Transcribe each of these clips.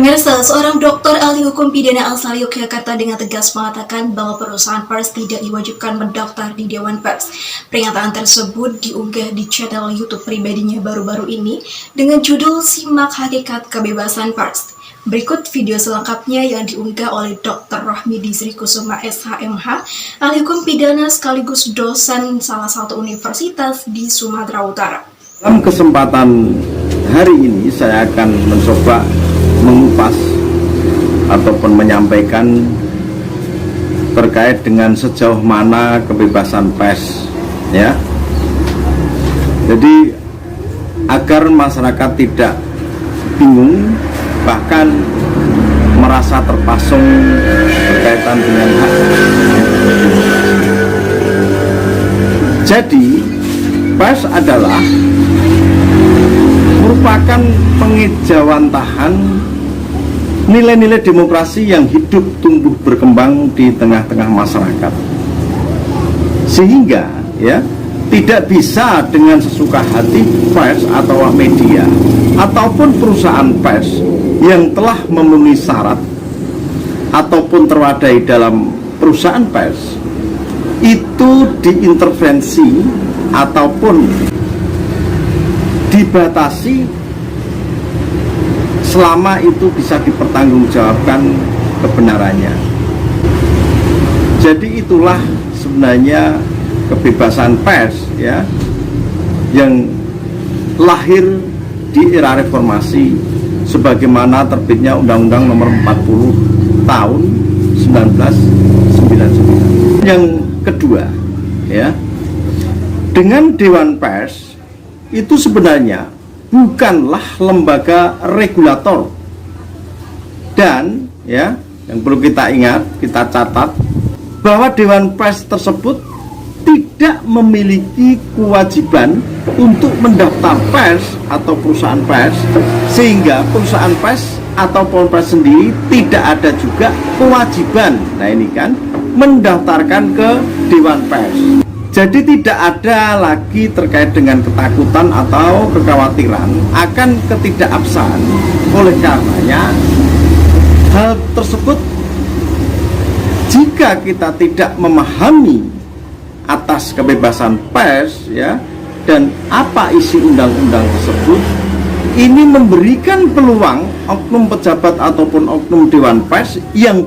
Pemirsa, seorang dokter ahli hukum pidana asal Yogyakarta dengan tegas mengatakan bahwa perusahaan pers tidak diwajibkan mendaftar di Dewan Pers. Pernyataan tersebut diunggah di channel YouTube pribadinya baru-baru ini dengan judul Simak Hakikat Kebebasan Pers. Berikut video selengkapnya yang diunggah oleh Dr. Rohmi Dizri Kusuma SHMH, ahli hukum pidana sekaligus dosen salah satu universitas di Sumatera Utara. Dalam kesempatan hari ini saya akan mencoba mengupas ataupun menyampaikan terkait dengan sejauh mana kebebasan pers, ya. Jadi agar masyarakat tidak bingung bahkan merasa terpasung berkaitan dengan hak. Jadi pers adalah merupakan pengejawantahan nilai-nilai demokrasi yang hidup tumbuh berkembang di tengah-tengah masyarakat, sehingga ya tidak bisa dengan sesuka hati pers atau media ataupun perusahaan pers yang telah memenuhi syarat ataupun terwadai dalam perusahaan pers itu diintervensi ataupun dibatasi selama itu bisa dipertanggungjawabkan kebenarannya. Jadi itulah sebenarnya kebebasan pers, ya, yang lahir di era reformasi sebagaimana terbitnya Undang-Undang Nomor 40 Tahun 1999. Yang kedua, ya, dengan Dewan Pers itu sebenarnya bukanlah lembaga regulator, dan ya yang perlu kita ingat, kita catat bahwa Dewan Pers tersebut tidak memiliki kewajiban untuk mendaftar pers atau perusahaan pers, sehingga perusahaan pers atau pers sendiri tidak ada juga kewajiban, nah ini kan, mendaftarkan ke Dewan Pers. Jadi tidak ada lagi terkait dengan ketakutan atau kekhawatiran akan ketidakabsahan. Oleh karenanya hal tersebut, jika kita tidak memahami atas kebebasan pers, ya, dan apa isi undang-undang tersebut, ini memberikan peluang oknum pejabat ataupun oknum Dewan Pers yang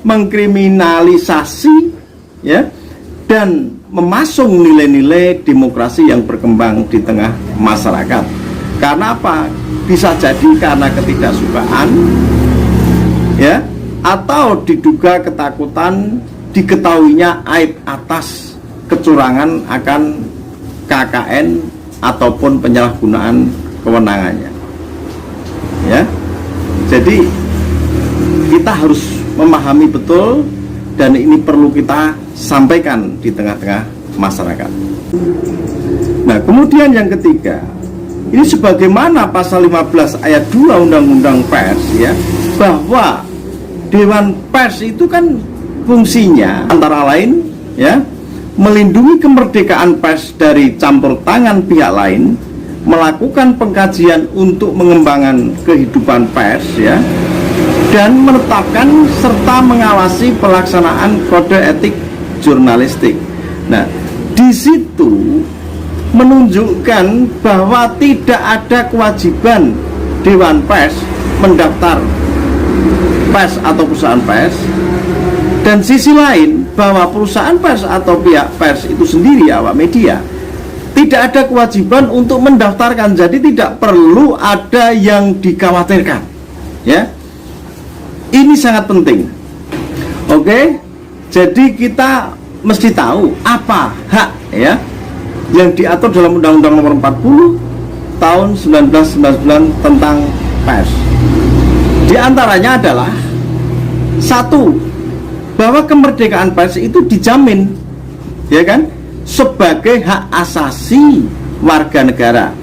mengkriminalisasi, ya, dan memasung nilai-nilai demokrasi yang berkembang di tengah masyarakat. Karena apa? Bisa jadi karena ketidaksukaan, ya, atau diduga ketakutan diketahuinya aib atas kecurangan akan KKN ataupun penyalahgunaan kewenangannya, ya. Jadi kita harus memahami betul, dan ini perlu kita sampaikan di tengah-tengah masyarakat. Nah, kemudian yang ketiga, ini sebagaimana pasal 15 ayat 2 Undang-Undang Pers, ya, bahwa Dewan Pers itu kan fungsinya antara lain, ya, melindungi kemerdekaan pers dari campur tangan pihak lain, melakukan pengkajian untuk mengembangkan kehidupan pers, ya, dan menetapkan serta mengawasi pelaksanaan kode etik jurnalistik. Nah, di situ menunjukkan bahwa tidak ada kewajiban Dewan Pers mendaftar pers atau perusahaan pers, dan sisi lain bahwa perusahaan pers atau pihak pers itu sendiri, awak media, tidak ada kewajiban untuk mendaftarkan. Jadi tidak perlu ada yang dikhawatirkan, ya. Ini sangat penting. Oke, jadi kita mesti tahu apa hak, ya, yang diatur dalam Undang-Undang Nomor 40 Tahun 1999 tentang pers. Di antaranya adalah satu, bahwa kemerdekaan pers itu dijamin, ya kan, sebagai hak asasi warga negara.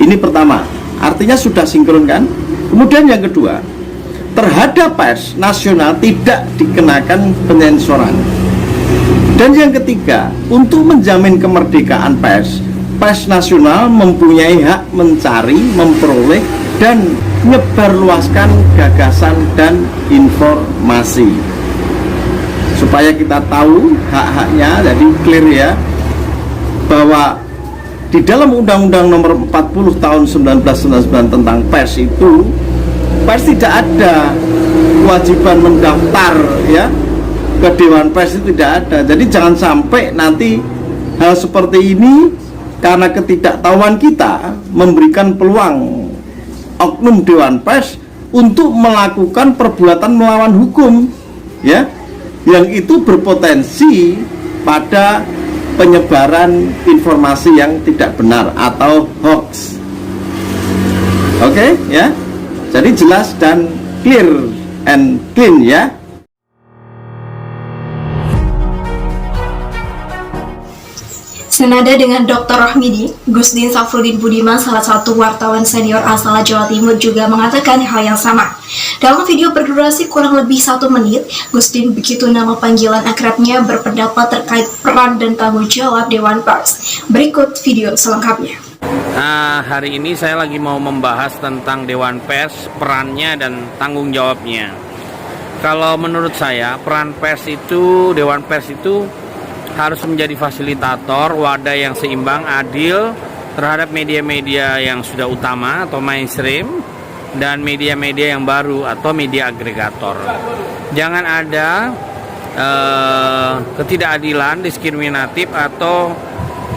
Ini pertama, artinya sudah sinkron kan. Kemudian yang kedua, terhadap pers nasional tidak dikenakan penyensoran. Dan yang ketiga, untuk menjamin kemerdekaan pers, pers nasional mempunyai hak mencari, memperoleh, dan menyebarluaskan gagasan dan informasi supaya kita tahu hak-haknya. Jadi clear ya, bahwa di dalam Undang-Undang Nomor 40 Tahun 1999 tentang pers itu, pers tidak ada kewajiban mendaftar ya ke Dewan Pers, itu tidak ada. Jadi jangan sampai nanti hal seperti ini karena ketidaktahuan kita memberikan peluang oknum Dewan Pers untuk melakukan perbuatan melawan hukum ya, yang itu berpotensi pada penyebaran informasi yang tidak benar atau hoax. Oke ya, jadi jelas dan clear and clean ya. Senada dengan Dr. Rohmidi, Gusdin Safruddin Budiman, salah satu wartawan senior asal Jawa Timur, juga mengatakan hal yang sama. Dalam video berdurasi kurang lebih 1 menit, Gusdin, begitu nama panggilan akrabnya, berpendapat terkait peran dan tanggung jawab Dewan Pers. Berikut video selengkapnya. Hari ini saya lagi mau membahas tentang Dewan Pers, perannya dan tanggung jawabnya. Kalau menurut saya, peran pers itu, Dewan Pers itu harus menjadi fasilitator, wadah yang seimbang, adil terhadap media-media yang sudah utama atau mainstream dan media-media yang baru atau media agregator. Jangan ada ketidakadilan, diskriminatif atau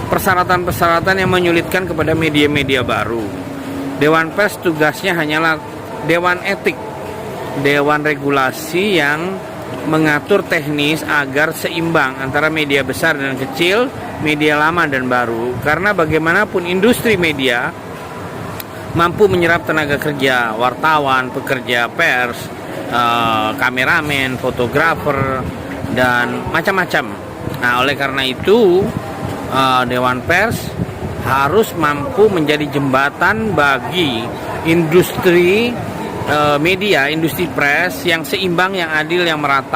persyaratan-persyaratan yang menyulitkan kepada media-media baru. Dewan Pers tugasnya hanyalah dewan etik, dewan regulasi yang mengatur teknis agar seimbang antara media besar dan kecil, media lama dan baru. Karena bagaimanapun industri media mampu menyerap tenaga kerja, wartawan, pekerja pers, kameramen, fotografer, dan macam-macam. Nah, oleh karena itu Dewan Pers harus mampu menjadi jembatan bagi industri media, industri pers yang seimbang, yang adil, yang merata.